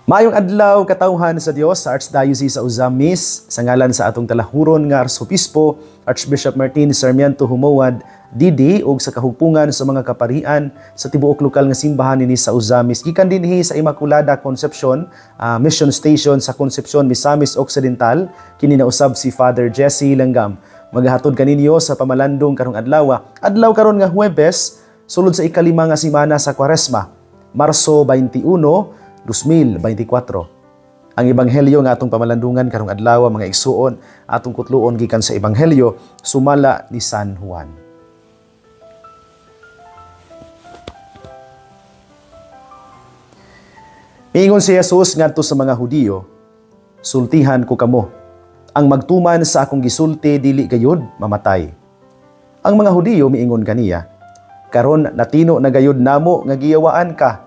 Maayong adlaw katawhan sa Dios sa Archdiocese sa Uzamis sa ngalan sa atong talahuron nga Arsobispo Archbishop Martin Sarmiento Humowad Didi ug sa kahupungan sa mga kaparian sa tibuok lokal nga simbahan dinhi sa Uzamis gikan dinhi sa Immaculada Concepcion Mission Station sa Concepcion, Misamis Occidental kini nausab si Father Jesse Langgam. Magahatod kaninyo sa pamalandong karong adlaw karon nga Huwebes sulod sa ikalima nga semana sa Kwaresma, Marso 21, 2024. Ang ebanghelyo nga atong pamalandungan karong adlaw mga igsuon atong kutluon gikan sa ebanghelyo sumala ni San Juan. Miingon si Jesus ngadto sa mga Hudiyo, "Sultihan ko kamo, ang magtuman sa akong gisulti dili gayud mamatay." Ang mga Hudiyo miingon kaniya, "Karon natino na gayud namo nga giyawaan ka.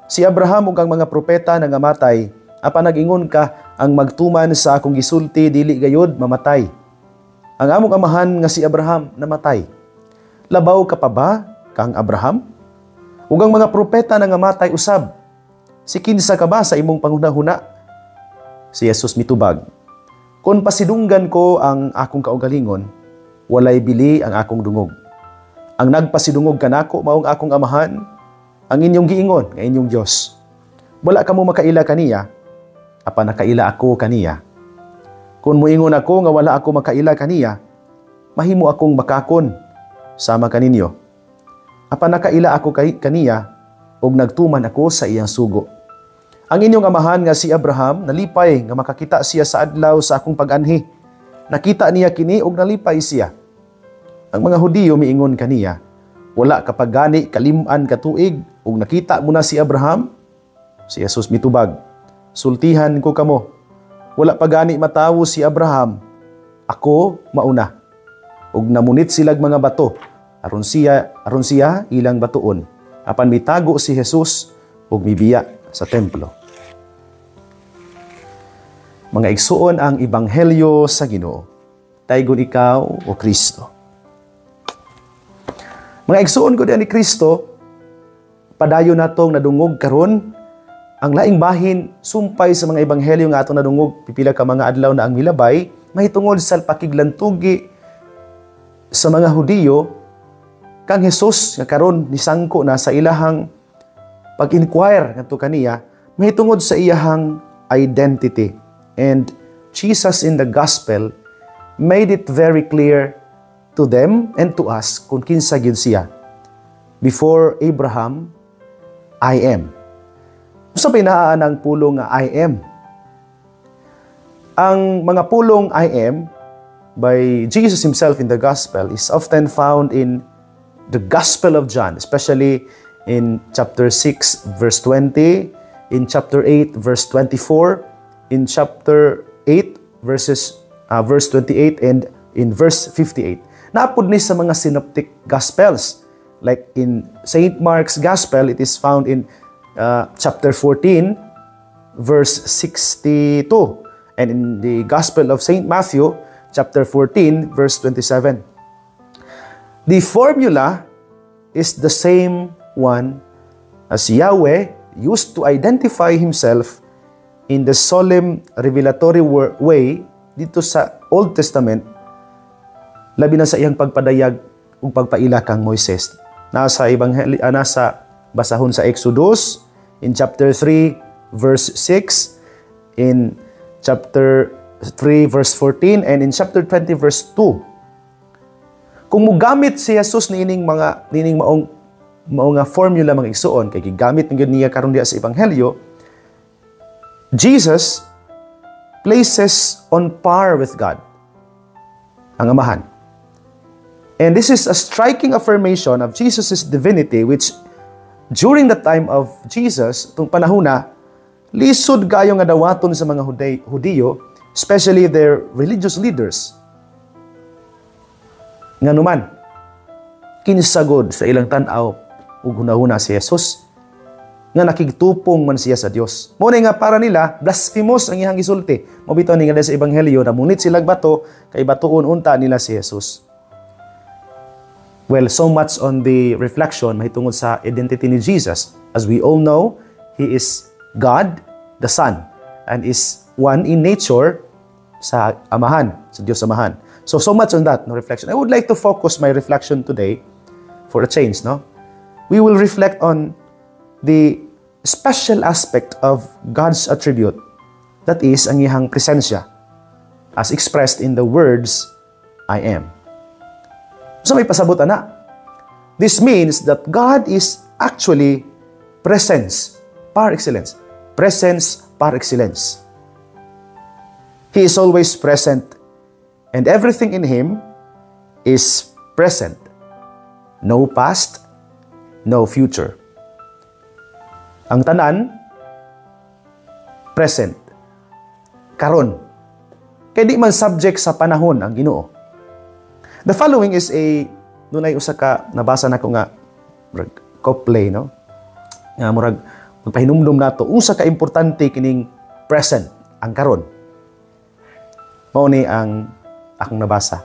Si Abraham ug ang mga propeta nangamatay, apan nag-ingon ka ang magtuman sa akong gisulti dili gayud mamatay. Ang among amahan nga si Abraham namatay. Labaw ka pa ba kang Abraham? Ug ang mga propeta nangamatay usab. Si kinsa ka ba sa imong panghunahuna?" Si Jesus mitubag, "Kon pasidunggan ko ang akong kaugalingon, walay bili ang akong dungog. Ang nagpasidungog kanako maong akong amahan, ang inyong giingon nga inyong Dios. Wala kamo makaila kaniya, apan nakaila ako kaniya. Kung moingon ako nga wala ako makaila kaniya, mahimo akong makakon sama kaninyo. Apan nakaila ako kaniya, ug nagtuman ako sa iyang sugo. Ang inyong amahan nga si Abraham nalipay nga makakita siya sa adlaw sa akong pag-anhi. Nakita niya kini ug nalipay siya." Ang mga Hudiyo miingon kaniya, "Wala kapag gani kalim-an ka tuig ug nakita mo na si Abraham?" Si Jesus mitubag, "Sultihan ko kamo, wala pa gani matawo si Abraham, ako mauna." Ug namunit silag mga bato aron siya ilang batuon. Apan mitago si Jesus ug mibiya sa templo. Mga igsuon ang ebanghelyo sa Ginoo. Taygon ikaw o Kristo. Mga igsuon ko diyan ni Kristo, padayon natong nadungog karon ang laing bahin sumpay sa mga ebanghelyo nga atong nadungog pipila ka mga adlaw na ang milabay mahitungod sa pakiglantugi sa mga Hudiyo kang Jesus nga karon nisangko na sa ilahang pag-inquire ngadto kaniya mahitungod sa iyahang identity. And Jesus in the gospel made it very clear to them and to us kung kinsa gyud siya. Before Abraham, I am. Usa pay naa ang pulong nga I am. Ang mga pulong I am by Jesus himself in the gospel is often found in the Gospel of John, especially in chapter 6 verse 20, in chapter 8 verse 24, in chapter 8 verse 28 and in verse 58. Naapod ni sa mga synoptic gospels. Like in St. Mark's Gospel, it is found in chapter 14, verse 62. And in the Gospel of St. Matthew, chapter 14, verse 27. The formula is the same one as Yahweh used to identify himself in the solemn revelatory way dito sa Old Testament, labi na sa iyang pagpadayag ug pagpaila kang Moises. Nasa basahon sa Exodus in chapter 3 verse 6, in chapter 3 verse 14, and in chapter 20 verse 2. Kung mugamit si Jesus niining maong nga formula mga igsuon kay gigamit niya karon diha sa ebanghelyo, Jesus places on par with God ang Amahan. And this is a striking affirmation of Jesus' divinity which during the time of Jesus, itong panahona, lisod kayo nga dawaton sa mga Hudiyo, especially their religious leaders. Nga naman, kinisagod sa ilang tanaw ug hunahuna si Jesus nga nakigtupong man siya sa Dios. Muna nga para nila, blasphemous ang iyang gisulti. Mabitaw ni nga sa ebanghelyo, namunit silang bato, kay batuon unta nila si Jesus. Well, so much on the reflection mahitungod sa identity ni Jesus. As we all know, He is God, the Son, and is one in nature sa Amahan, sa Diyos Amahan. So much on that, no, reflection. I would like to focus my reflection today for a change, no? We will reflect on the special aspect of God's attribute, that is, ang iyang presensya, as expressed in the words, I am. So may pasabot na. This means that God is actually presence par excellence. Presence par excellence. He is always present, and everything in Him is present. No past, no future. Ang tanan, present. Karon. Kaya di man subject sa panahon ang Ginoo. The following is dunay usa ka nabasa nako nga couple, no? Nga murag magpahinumdum nato usa ka importante kining present, ang karon. Mao ni ang akong nabasa.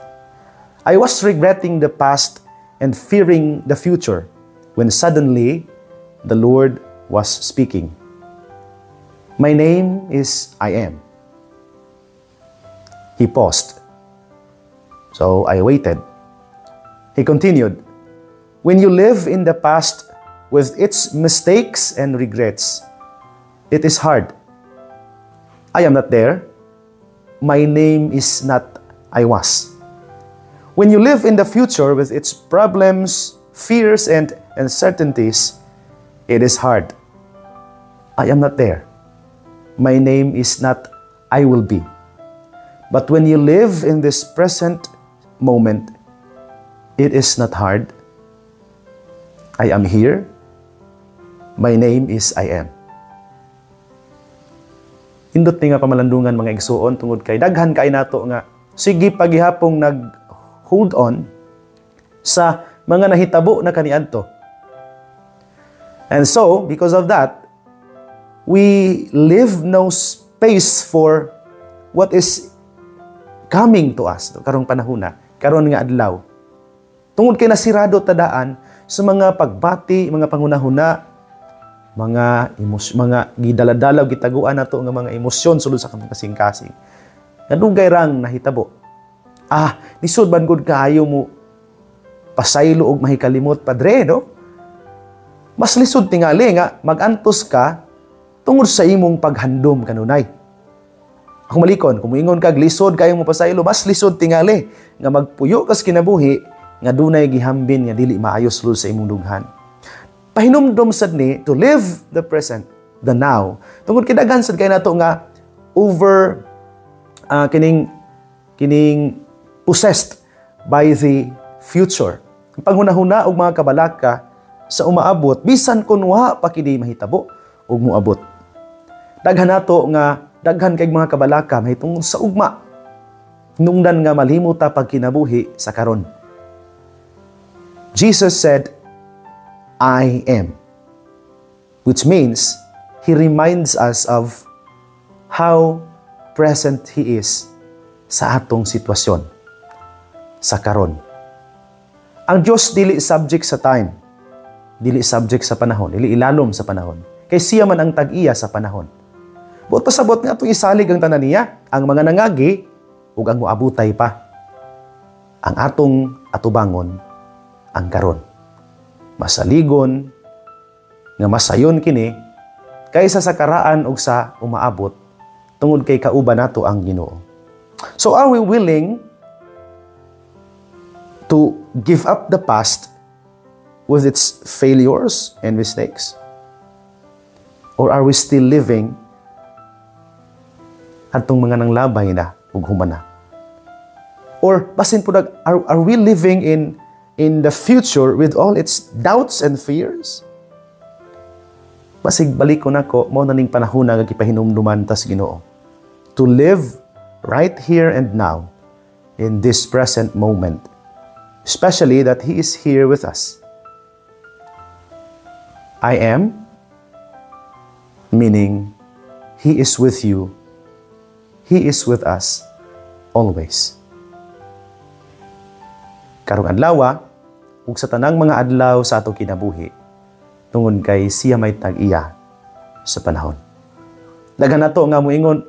I was regretting the past and fearing the future when suddenly the Lord was speaking. My name is I am. He paused. So I waited. He continued, when you live in the past with its mistakes and regrets, it is hard. I am not there. My name is not I was. When you live in the future with its problems, fears, and uncertainties, it is hard. I am not there. My name is not I will be. But when you live in this present moment, it is not hard. I am here. My name is I am. Indot ni nga pamalandungan mga igsuon tungod kay daghan kay nato nga sige paghihapong nag-hold on sa mga nahitabo na kaniadto. And so, because of that, we leave no space for what is coming to us karong panahona, karon nga adlaw. Tungod kay nasirado tadaan sa mga pagbati, mga pangunahuna, mga gidaladalaw gitaguan nato nga mga emosyon sulod sa kasing-kasing. Nadugay rang nahitabo. Lisod man gud kaayo mo pasaylo og mahikalimot padre, no? Mas lisod tingali nga magantos ka tungod sa imong paghandom kanunay. Ako malikon, kung moingon kag lisod kayo mo pasaylo, mas lisod tingali nga magpuyo kas kinabuhi nga dunay gihambin nga dili maayos sulod sa imong dughan. Pahinumdom sad ni to live the present, the now. Tungod kay daghan sad kay nato nga over kining possessed by the future. Ang panghunahuna og mga kabalaka sa umaabot bisan kun wa pa kini mahitabo og moabot. Daghan nato nga daghan kay mga kabalaka mahitungod sa ugma. Hinungdan nga malimot ta pagkinabuhi sa karon. Jesus said, I am. Which means, He reminds us of how present He is sa atong sitwasyon, sa karon. Ang Diyos dili subject sa time, dili subject sa panahon, dili ilalom sa panahon. Kay siya man ang tag-iya sa panahon. Buot pasabot nga itong isalig ang tanan niya, ang mga nangagi, ug ang moabutay pa. Ang atong atubangon, ang karon. Masaligon, nga masayon kini, kaysa sa karaan ug sa umaabot, tungod kay kauban nato ang Ginoo. So are we willing to give up the past with its failures and mistakes? Or are we still living atong mga nanglabay na ug humana? Or basin po are we living in the future with all its doubts and fears? Basig balik ko nako mao na ning panahon nga gipahinumduman tas Ginoo. To live right here and now in this present moment, especially that He is here with us. I am, meaning He is with you. He is with us always. Karong adlaw, ug sa tanang mga adlaw sa atong kinabuhi, tungod kay siya may tag-iya sa panahon. Dagan nato nga moingon,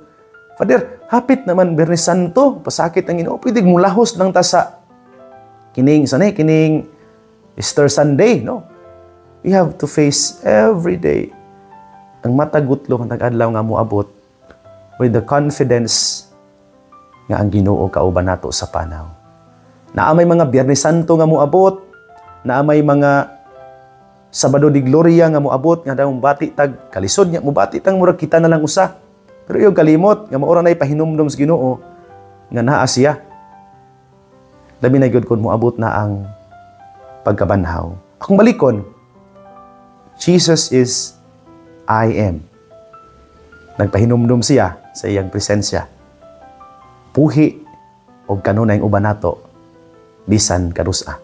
Father, hapit naman Biyernes Santo, pasakit ang Ginoo, pwede mulahos lang ta sa kining Easter Sunday, no? We have to face every day ang matagutlo ang tag-adlaw nga moabot with the confidence nga ang Ginoo kauban nato sa panaw. Naamay mga Biyernes Santo nga moabot, naamay mga Sabado de Gloria nga moabot nga daw bati tag kalisod nya mobati tang murag kita na lang usa. Pero iyo kalimot nga maura nay pahinumdom sa Ginoo nga naa siya. Labi na gyud kun moabot na ang pagkabanhaw. Akong balikon, Jesus is I am. Nagpahinumdom siya sa iyang presensya. Puhi o kanunay ang uban nato bisan karusa.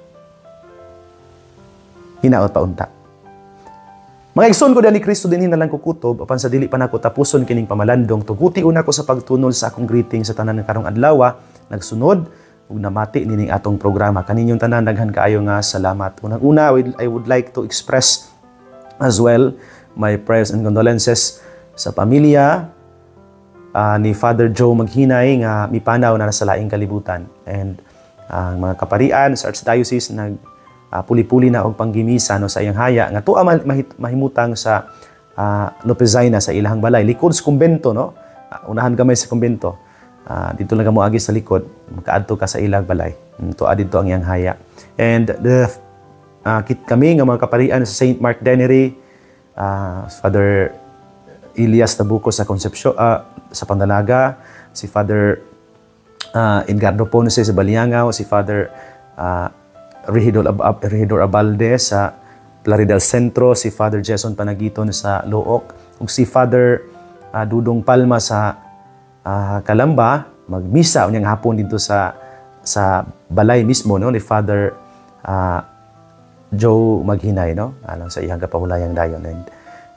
Hinaot pa unta. Mga igsoon ko ni Kristo din hinalang kukutob apan sa dili pa nako tapuson kining pamalandong tuguti una ko sa pagtunol sa akong greeting sa tanan ng karong adlaw nagsunod ug namati nining atong programa kaninyong tanan daghan kaayo nga salamat. Unang-una I would like to express as well my prayers and condolences sa pamilya ni Father Joe Maghinay nga mipanaw na sa laing kalibutan and ang mga kaparian sa Archdiocese puli-puli na og panggimisa no sa iyang haya nga tuwa mahimutang sa Lopezina sa ilahang balay likod sa kumbento no unahan gamay sa kumbento dito lang kamo agi sa likod makaadto ka sa ilang balay tuwa dito ang iyang haya and kami nga mga kaparian sa St. Mark Denery Father Elias Tabuco sa Concepcion sa Pandalaga si Father Edgardo Ponce sa Baliangaw si Father Regidor Abalde sa Plaridel Centro, si Father Jason Panagiton sa Look, ug si Father Dudong Palma sa Calamba, magmisa unyang hapon dito sa balay mismo no ni Father Joe Maghinay no alang sa iyang kapahulayang dayon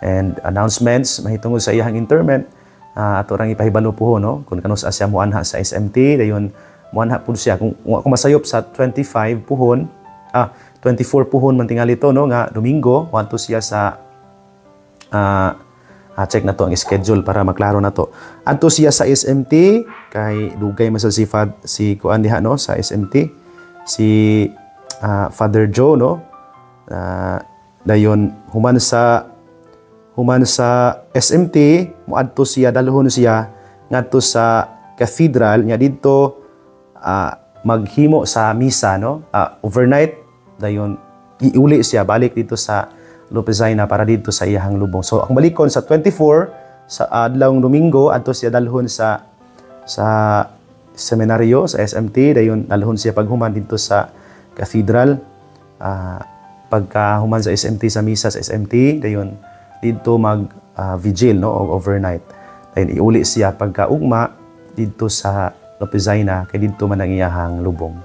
and announcements mahitungod sa iyang interment ato rang ipahibalo po no kung kanus asya moanha sa SMT dayon moanha pud siya kung masayop sa 25 puhon 24 puhon man tingali to no nga Domingo wanto siya sa check na to ang schedule para maklaro na to. Adto siya sa SMT kay dugay man si kuan diha no sa SMT si Father Joe no dayon human sa SMT moadto siya dalhon siya ngadto sa cathedral nya didto maghimo sa misa no overnight dayon iuli siya balik dito sa Lopezina para dito sa iyahang lubong. So ang balikon sa 24 sa adlawng Domingo adto siya dalhon sa seminaryo sa SMT dayon dalhon siya paghuman dito sa cathedral pagkahuman sa SMT sa misa sa SMT dayon dito mag vigil no o overnight. Dayon iuli siya pagkaugma dito sa Lopezina kay dito man ang iyahang lubong.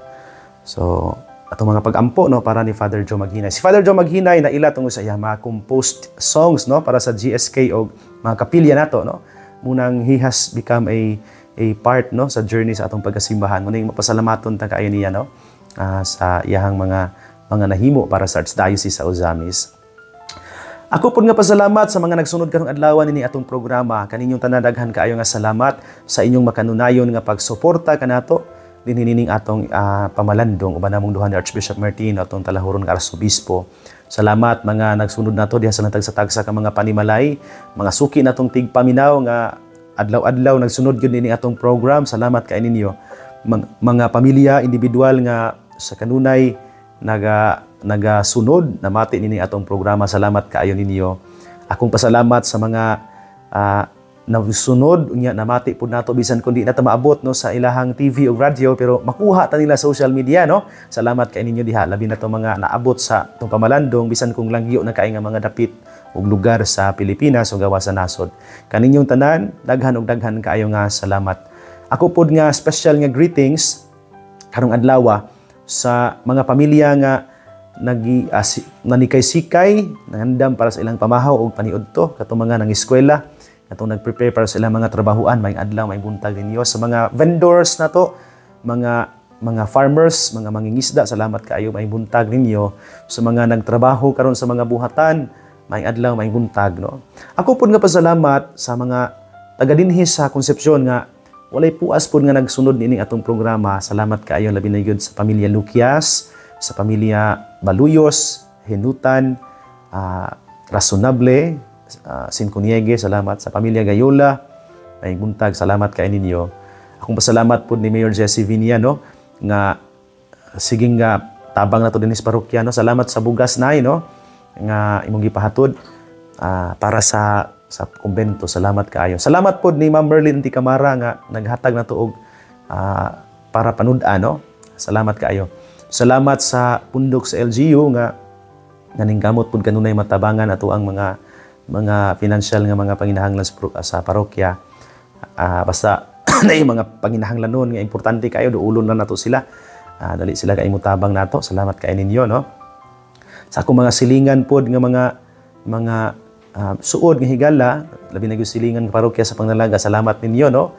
So atong mga pag-ampo no para ni Father Joe Maghinay. Si Father Joe Maghinay na ila tungod sa iya mga composed songs no para sa GSK o mga kapilya nato no. Munang he has become a part no sa journey sa atong pagkasimbahan. Muning mapasalamaton ta kaayo niya no sa iyahang mga nahimo para sa Archdiocese sa Ozamis. Ako pud nga pasalamat sa mga nagsunod karong adlaw nini atong programa. Kaninyong tanan daghan kaayo nga salamat sa inyong makanunayon nga pagsuporta kanato dinhinining atong pamalandong uban namong duha ni Archbishop Martin atong talahuron nga Arsobispo. Salamat mga nagsunod nato diha sa tagsa-tagsa ka mga panimalay, mga suki natong tigpaminaw nga adlaw-adlaw nagsunod gyud nining atong program. Salamat kay ninyo. Mga pamilya, individual nga sa kanunay nagasunod namati nining atong programa. Salamat kaayo ninyo. Akong pasalamat sa mga nagsunod unya namati pud nato bisan kundi na ta maabot no sa ilahang TV o radio pero makuha ta nila social media no. Salamat kay ninyo diha labi na to mga naabot sa tong pamalandong bisan kung langyo na kay nga mga dapit ug lugar sa Pilipinas o gawas sa nasod. Kaninyong tanan daghan og daghan kaayo nga salamat. Ako pud nga special nga greetings karong adlaw sa mga pamilya nga nanikay-sikay nangandam para sa ilang pamahaw ug paniudto katong mga nang eskwela atong nagprepare para sa ilang mga trabahuan may adlaw may buntag ninyo sa mga vendors nato mga farmers mga mangingisda salamat kaayo may buntag ninyo sa mga nagtrabaho karon sa mga buhatan may adlaw may buntag no. Ako pud nga pasalamat sa mga taga dinhi sa Concepcion nga walay puas pod nga nagsunod nining atong programa. Salamat kaayo labi na gyud sa pamilya Luquias, sa pamilya Baluyos, Henutan, Razonable, Sinconiege, salamat sa pamilya Gayola, ay buntag, salamat kay ninyo. Akong pasalamat pod ni Mayor Jesse Vinia, no, nga siging nga tabang na to din sa parokya, no. Salamat sa bugas nay, no, nga imong gipahatod para sa kumbento. Salamat kaayo. Salamat pod ni Ma'am Merlin T. Camara nga naghatag na to og para panud-an, no. Salamat kaayo. Salamat sa pundok sa LGU nga naningkamot pod kanunay matabangan ato ang mga financial nga mga panginahanglan sa parokya. Basta na mga panginahanglan nun nga importante kayo, duulon na nato sila. Dali sila kay mutabang nato. Salamat kay ninyo, no. Sa akong mga silingan pod nga mga suod nga higala, labi na gyud silingan nga parokya sa Pangnalaga. Salamat ninyo, no.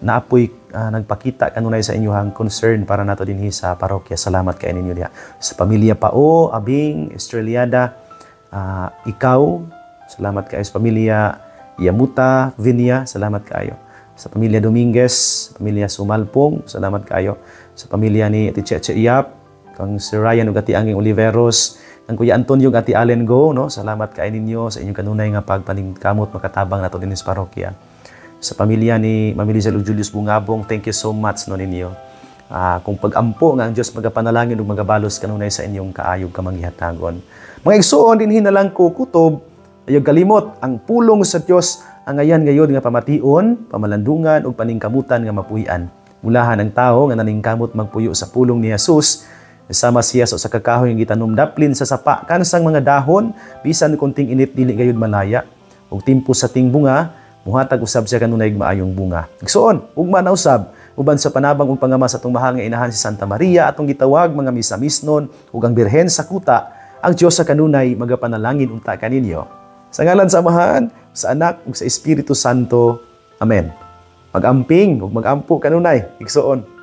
Naapoy nagpakita kanunay sa inyong concern para nato dinhi sa parokya. Salamat kay ninyo diha. Sa pamilya Pao, Abing, Estreliada, ikaw, salamat kayo. Sa pamilya Yamuta, Vinia, salamat kayo. Sa pamilya Dominguez, sa pamilya Sumalpong, salamat kayo. Sa pamilya ni Ati Cheche Iyap, kang si Ryan ug Ati Anging Oliveros, kang Kuya Antonio ug Ati Allen Go, no? Salamat kayo ninyo sa inyong kanunay nga pagpaningkamot makatabang nato dinhi sa parokya. Sa pamilya ni Ma'am Lizel ug Julius Bungabong, thank you so much no ninyo. Kung pag-ampo nga ang Dios magapanalangin ug magabalos kanunay sa inyong kaayog kamanggihatagon. Mga igsuon dinhi na lang ko kutob, ayog kalimot ang pulong sa Dios ang ayan gayod nga pamation, pamalandungan ug paningkamutan nga mapuy-an. Mulahan ang tao nga naningkamot magpuyo sa pulong ni Jesus, sama siya sa kakahoy nga gitanom daplin sa sapa kansang mga dahon bisan kunting init dili gayud malaya. Ug timpo sa ting bunga, muhatag usab siya kanunay maayong bunga. Igsuon, ugma na usab uban sa panabang ug pangama sa atong mahal nga inahan si Santa Maria atong gitawag mga misamisnon ug ang Birhen sa kuta, ang Dios sa kanunay magapanalangin unta kaninyo. Sa ngalan sa Amahan, sa Anak ug sa Espiritu Santo. Amen. Mag-amping ug mag-ampo kanunay. Igsuon.